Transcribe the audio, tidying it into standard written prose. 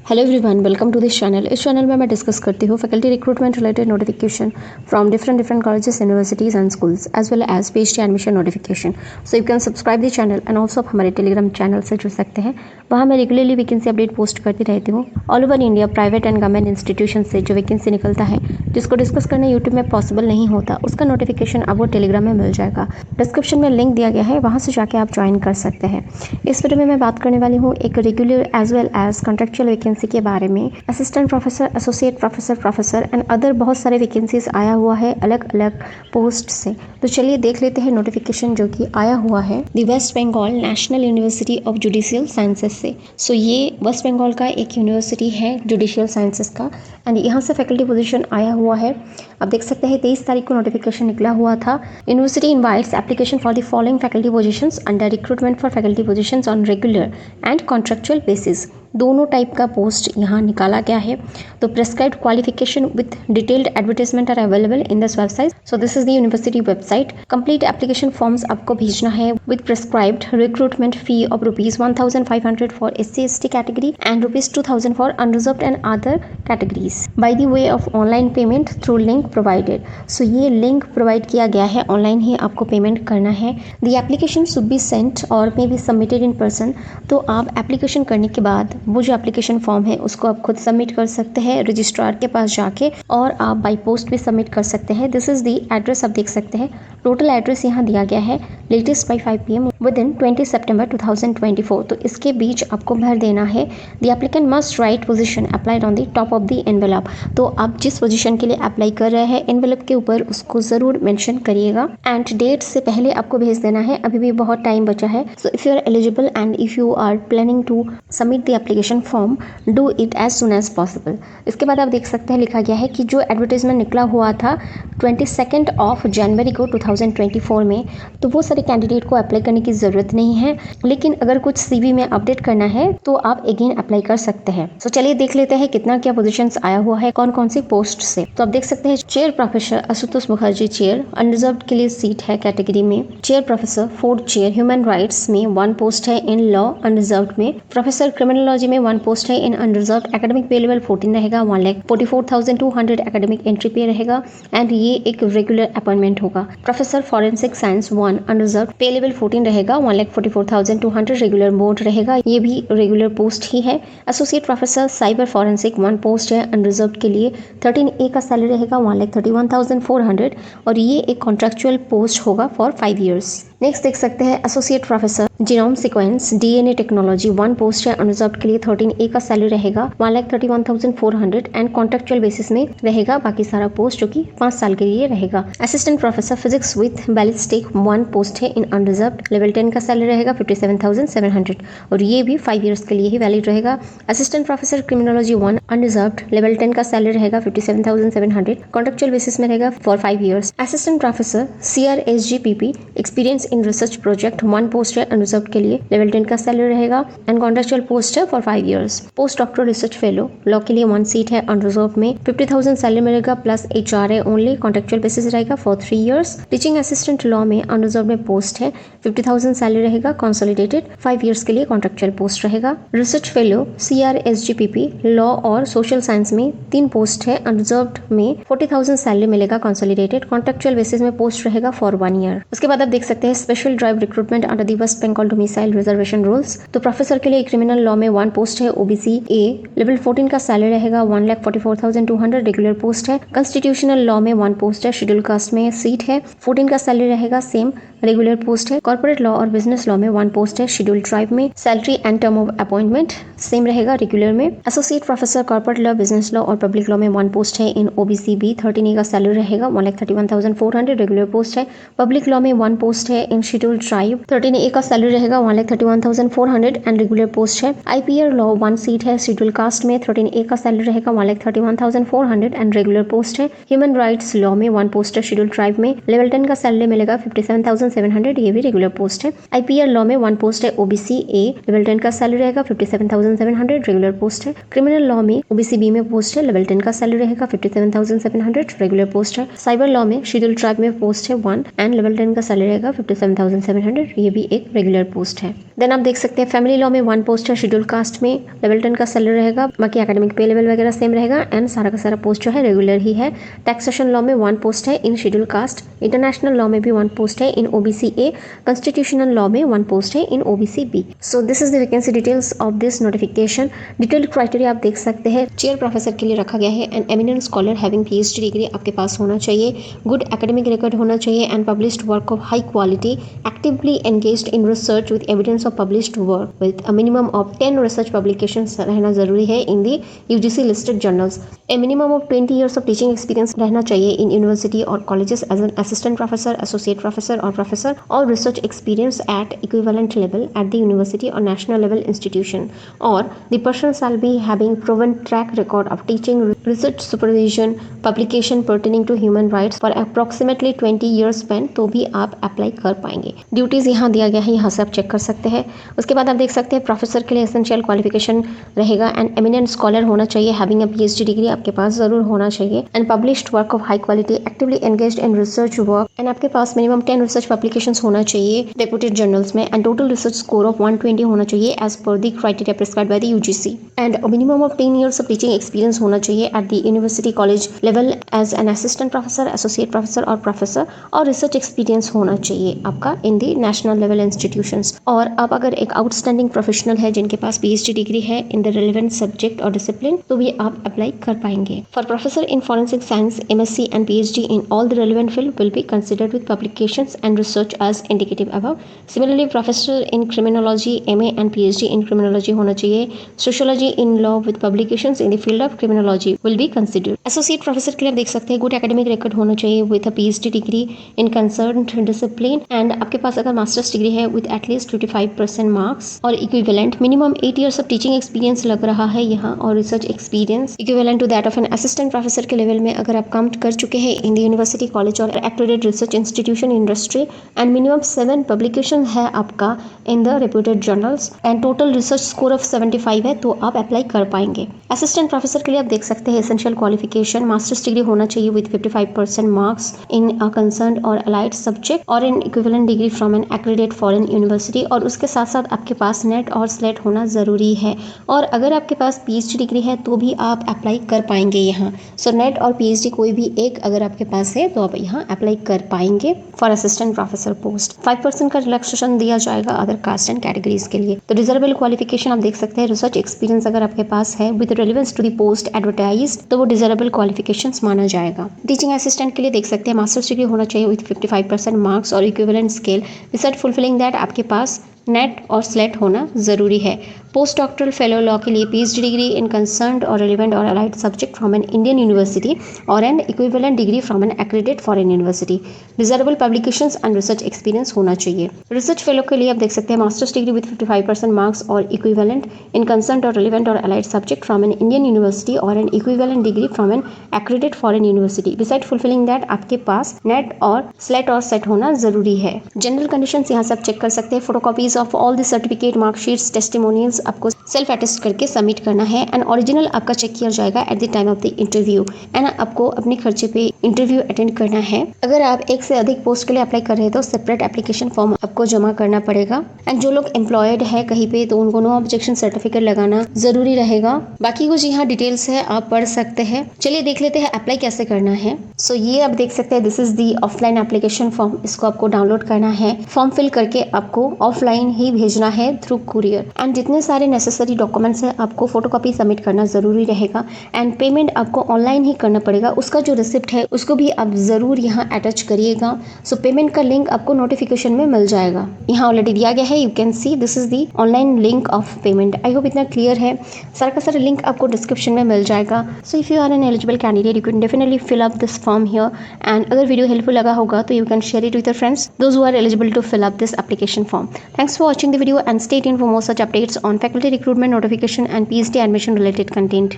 Hello everyone, welcome to this channel. इस channel में मैं डिस्कस करती हूँ faculty recruitment related notification from different colleges, universities and schools as well as PhD admission notification. So you can subscribe the channel and also आप हमारे Telegram channel से जुड़ सकते हैं। वहाँ मैं रेगुलरली वैकेंसी अपडेट पोस्ट करती रहती हूँ। All over India private and government institution से जो वैकेंसी निकलता है, जिसको डिस्कस करना यूट्यूब में पॉसिबल नहीं होता, उसका नोटिफिकेशन आपको टेलीग्राम में मिल जाएगा। डिस्क्रिप्शन में लिंक दिया गया है, वहाँ से जाके आप ज्वाइन कर सकते हैं। इस वीडियो में मैं बात करने वाली हूँ एक regular as well as contractual vacancy के बारे में। Assistant professor, associate professor, professor and other बहुत सारे वैकेंसीज आया हुआ है अलग अलग पोस्ट से। तो चलिए देख लेते हैं नोटिफिकेशन जो कि आया हुआ है the West Bengal national university of judicial sciences से। सो ये वेस्ट बंगाल का एक यूनिवर्सिटी है जुडिशियल साइंसेज का, एंड यहाँ से फैकल्टी पोजीशन आया हुआ है। आप देख सकते हैं 23 तारीख को नोटिफिकेशन निकला हुआ था। University invites application for the following faculty positions under recruitment for faculty positions on regular and contractual basis. दोनों टाइप का पोस्ट यहाँ निकाला गया है। तो prescribed qualification with detailed advertisement are available in this website. So this is the university website. Complete application forms आपको भेजना है with prescribed recruitment fee of ₹1,500 for SC/ST category and ₹2,000 for unreserved and other categories by the way of online payment through link provided. So ये link provide किया गया है, online ही आपको payment करना है। The application should be sent और may be submitted in person. तो आप एप्लीकेशन करने के बाद वो जो एप्लीकेशन फॉर्म है उसको आप खुद सबमिट कर सकते हैं रजिस्ट्रार के पास जाके, और आप बाय पोस्ट भी सबमिट कर सकते हैं। दिस इज द एड्रेस, आप देख सकते हैं टोटल एड्रेस यहाँ दिया गया है। Latest by 5 PM with in 20 सितंबर 2024। तो इसके बीच आपको भर देना है। The applicant must write position applied on the top of the envelope. तो आप जिस पोजीशन के लिए अप्लाई कर रहे हैं एनवेलप के ऊपर उसको जरूर मेंशन करिएगा, एंड डेट से पहले आपको भेज देना है। अभी भी बहुत टाइम बचा है। So if you are eligible and if you are planning to submit the application form, do it as soon as possible. इसके बाद आप देख सकते हैं लिखा गया है कि जो एडवर्टाइजमेंट निकला हुआ था 22 जनवरी को 2024 में, तो वो सारे कैंडिडेट को अप्लाई करने की ज़रूरत नहीं है। लेकिन अगर कुछ CV में अपडेट करना है तो आप अगेन अप्लाई कर सकते हैं। सो चलिए देख लेते हैं कितना क्या पोजीशंस आया हुआ है, कौन कौन सी पोस्ट से। तो आप देख सकते हैं chair professor Ashutosh Mukherjee chair, unreserved के लिए सीट है कैटेगरी में। Chair professor 4th chair human rights में 1 पोस्ट है, इन लॉ अनरिजर्व्ड में। प्रोफेसर क्रिमिनोलॉजी में 1 पोस्ट है, इन अनरिजर्व्ड। एकेडमिक पे लेवल 14 रहेगा, 1,44,200 एकेडमिक एंट्री पे रहेगा, एंड ये एक रेगुलर अपॉइंटमेंट होगा। प्रोफेसर फॉरेंसिक साइंस 1 अनरिजर्व्ड, पे लेवल 14 रहेगा, 1,44,200 रेगुलर मोड रहेगा, ये भी रेगुलर पोस्ट ही है। Associate professor cyber forensic 1 post है अनरिजर्व्ड के लिए, 13A का सैलरी रहेगा, 1,31,400, और ये एक कॉन्ट्रेक्चुअल पोस्ट होगा फॉर 5 years। नेक्स्ट देख सकते हैं associate professor genome sequence DNA technology 1 post है अनरिजर्व्ड के लिए, 13A का सैलरी रहेगा, 1,31,400 एंड कॉन्ट्रेक्चुअल बेसिस में रहेगा। बाकी सारा पोस्ट जो कि 5 साल के लिए रहेगा। Assistant professor physics with ballistic 1 post है इन अनरिजर्व्ड, लेवल 10 का सैलरी रहेगा 57,700, और ये भी 5 years के लिए ही वैलिड रहेगा। Assistant professor criminology 1 unreserved, level 10 का सैलरी रहेगा 57,700, कॉन्ट्रेक्चुअल बेसिस में रहेगा for 5 years। Assistant professor CRSGPP experience in research project 1 post है अनरिजर्व्ड के लिए, लेवल 10 का सैलरी रहेगा, एंड कॉन्ट्रेक्चुअल पोस्ट है for 5 years। Post doctor research fellow law के लिए 1 सीट है अनरिजर्व्ड में, 50,000 सैलरी मिलेगा प्लस HR है ओनली, कॉन्ट्रेक्चुअल बेसिस रहेगा for 3 years। Teaching assistant law में अनरिजर्व्ड में पोस्ट है, 50,000 सैलरी रहेगा, कंसोलिडेटेड 5 years के लिए कॉन्ट्रेक्चुअल पोस्ट रहेगा। रिसर्च फेलो CRSGPP लॉ और सोशल साइंस में 3 पोस्ट है अनरिजर्व्ड में, 40,000 सैलरी मिलेगा, कंसोलिडेटेड कॉन्ट्रेक्चुअल बेसिस में पोस्ट रहेगा फॉर 1 year। उसके बाद आप देख सकते हैं special drive recruitment under the West Bengal domicile reservation rules. तो प्रोफेसर के लिए क्रिमिनल लॉ में 1 पोस्ट है OBC A, लेवल 14 का सैलरी रहेगा, 1,44,200 रेगुलर पोस्ट है। कॉन्स्टिट्यूशनल लॉ में 1 पोस्ट है, शेड्यूल कास्ट में सीट है, 14 का सैलरी रहेगा, सेम रेगुलर पोस्ट है। कॉर्पोरेट लॉ और बिजनेस लॉ में 1 पोस्ट है, शेड्यूल ट्राइब में। Salary and term of appointment same रहेगा रेगुलर में। Associate professor corporate law, business law और पब्लिक लॉ में 1 पोस्ट है, इन OBC B, 13A का सैलरी रहेगा, 1,31,400 रेगुलर पोस्ट है। पब्लिक लॉ में 1 पोस्ट है, इन शेड्यूल ट्राइब, 13A का सैलरी रहेगा, 1,31,400 एंड रेगुलर पोस्ट है। IPR लॉ 1 सीट है, शेड्यूल कास्ट में, 13A का सैलरी रहेगा, 1,31,400 एंड रेगुलर पोस्ट है। ह्यूमन राइट्स लॉ में 1 पोस्ट है, शेड्यूल ट्राइब में, लेवल 10 का सैलरी मिलेगा, 57,700, ये भी रेगुलर पोस्ट है। IPR लॉ में 1 पोस्ट है OBC A, लेवल 10 का सैलरी रहेगा, 57,700 रेगुलर पोस्ट है। क्रिमिनल लॉ में OBC B में पोस्ट है, लेवल 10 का सैलरी रहेगा, 57,700 रेगुलर पोस्ट है। साइबर लॉ में शेड्यूल ट्राइब में पोस्ट है 1 एंड लेवल 10 का सैलरी रहेगा, 47,700, ये भी एक रेगुलर पोस्ट है। देन आप देख सकते हैं फैमिली लॉ में 1 पोस्ट है, शेड्यूल कास्ट में लेवल 10 का सैलरी रहेगा, बाकी एकेडमिक पे लेवल वगैरह सेम रहेगा एंड सारा का सारा पोस्ट जो है रेगुलर ही है। टैक्सेशन लॉ में 1 पोस्ट है in schedule caste, international law में भी 1 पोस्ट है in OBC A, constitutional law में 1 पोस्ट है in OBC B. So this is the vacancy details of this notification. Detailed criteria आप देख सकते हैं, चेयर प्रोफेसर के लिए रखा गया है, an eminent scholar having PhD degree आपके पास होना चाहिए, गुड एकेडमिक रिकॉर्ड होना चाहिए and published work of high quality, actively engaged in research with evidence of published work with a minimum of 10 research publications रहना जरूरी है in the UGC listed journals. A minimum of 20 years of teaching experience रहना चाहिए in university और colleges as an assistant professor, associate professor और professor, और research experience at equivalent level at the university और national level institution, और the person shall be having proven track record of teaching, research supervision, publication pertaining to human rights for approximately 20 years span, तो भी आप apply कर पाएंगे। Duties यहाँ दिया गया है, यहाँ से आप चेक कर सकते हैं। उसके बाद आप देख सकते हैं प्रोफेसर के लिए एसेंशियल क्वालिफिकेशन रहेगा एंड एमिनेंट स्कॉलर होना चाहिए, हैविंग अ पीएचडी डिग्री आपके पास जरूर होना चाहिए and published work of high quality, actively engaged in research work and आपके पास मिनिमम 10 रिसर्च पब्लिकेशंस होना चाहिए रेप्यूटेड जर्नल्स में and total research score of 120 होना चाहिए as per the criteria prescribed by the UGC and minimum of 10 years of teaching experience होना चाहिए at the university college level as an assistant professor, associate professor और professor, और research experience होना चाहिए आपका इन दी national level institutions. और आप अगर एक आउटस्टैंडिंग प्रोफेशनल है जिनके पास पीएचडी डिग्री है इन द रेलेवेंट सब्जेक्ट और डिसिप्लिन, तो भी आप अप्लाई कर पाएंगे। For professor in forensic science, MSc and PhD in all the relevant field will be considered with publications and research as indicative above. Similarly professor in criminology, MA and PhD in criminology होना चाहिए। Sociology in law with publications in the field of criminology will be considered. Associate professor के लिए आप देख सकते हैं good academic record होना चाहिए with a PhD degree in concerned discipline and आपके पास अगर मास्टर्स डिग्री है विद एटलीस्ट 25% मार्क्स और equivalent, minimum 8 years of teaching experience लग रहा है यहाँ, और research experience equivalent to that of an assistant professor के लेवल में अगर आप काम कर चुके हैं इन द यूनिवर्सिटी कॉलेज और accredited research institution industry and minimum 7 publication है आपका in the reputed journals and total research score of 75 है, तो आप अप्लाई कर पाएंगे। असिस्टेंट प्रोफेसर के लिए आप देख सकते हैं एसेंशियल क्वालिफिकेशन, मास्टर्स डिग्री होना चाहिए with 55% marks in a concerned और अलाइड सब्जेक्ट और in equivalent degree from an accredited foreign university, और उसके साथ साथ आपके पास नेट और स्लेट होना ज़रूरी है। और अगर आपके पास पीएचडी डिग्री है तो भी आप अप्लाई कर पाएंगे यहाँ। सो नेट और पीएचडी कोई भी एक अगर आपके पास है तो आप यहाँ अप्लाई कर पाएंगे फॉर असिस्टेंट प्रोफेसर पोस्ट। 5% का रिलैक्सेशन दिया जाएगा अदर कास्ट एंड कैटेगरीज के लिए। तो डिजर्वेबल क्वालिफिकेशन आप देख सकते हैं, रिसर्च एक्सपीरियंस अगर आपके पास है with relevance to the post advertise, तो वो डिजर्वेबल क्वालिफिकेशन माना जाएगा। टीचिंग असिस्टेंट के लिए देख सकते हैं मास्टर्स डिग्री होना चाहिए विद 55% मार्क्स और equivalent scale with fulfilling that आपके पास नेट और स्लेट होना ज़रूरी है। पोस्ट डॉक्टरल फेलो लॉ के लिए पीएचडी डिग्री इन कंसर्न्ड और रेलिवेंट और allied subject from an Indian university और an equivalent degree from an accredited foreign university. Deservable publications and research experience होना चाहिए। रिसर्च फेलो के लिए आप देख सकते हैं मास्टर्स डिग्री विद 55% मार्क्स और इक्विवेलेंट इन कंसर्न्ड और रेलिवेंट और allied subject from an Indian university और an equivalent degree from an accredited foreign university. Beside fulfilling that आपके पास नेट और स्लेट और सेट होना जरूरी है। जनरल कंडीशंस यहाँ से आप चेक कर सकते हैं। Photocopies of all the certificate, marksheets, testimonials आपको सेल्फ अटेस्ट करके सबमिट करना है एंड ओरिजिनल आपका चेक किया जाएगा at the time of the interview and आपको अपने खर्चे पे इंटरव्यू अटेंड करना है। अगर आप एक से अधिक पोस्ट के लिए अप्लाई कर रहे हैं तो सेपरेट एप्लीकेशन फॉर्म आपको जमा करना पड़ेगा एंड जो लोग एम्प्लॉयड है कहीं पे तो उनको नो ऑब्जेक्शन सर्टिफिकेट लगाना जरूरी रहेगा। बाकी कुछ यहाँ डिटेल्स है आप पढ़ सकते हैं। चलिए देख लेते हैं अप्लाई कैसे करना है। सो ये आप देख सकते हैं, this is the offline application form. इसको आपको डाउनलोड करना है। फॉर्म फिल करके आपको ऑफलाइन ही भेजना है थ्रू कुरियर एंड जितने सारे नेसेसरी डॉक्यूमेंट्स है आपको फोटोकॉपी सबमिट करना जरूरी रहेगा एंड पेमेंट आपको ऑनलाइन ही करना पड़ेगा। उसका जो रिसिप्ट है उसको भी आप जरूर यहाँ अटैच करिएगा। सो पेमेंट का लिंक आपको नोटिफिकेशन में मिल जाएगा। यहाँ ऑलरेडी दिया गया है, you can see this is the online link of payment. I hope इतना क्लियर है। सारा का सारा लिंक आपको डिस्क्रिप्शन में मिल जाएगा। So if you are an eligible candidate you can definitely fill up this form here and अगर वीडियो हेल्पफुल लगा होगा तो you can share it with your friends those who are eligible to fill up this application form. Thanks for watching the video and stay tuned for more such updates on faculty recruitment notification and PhD admission related content.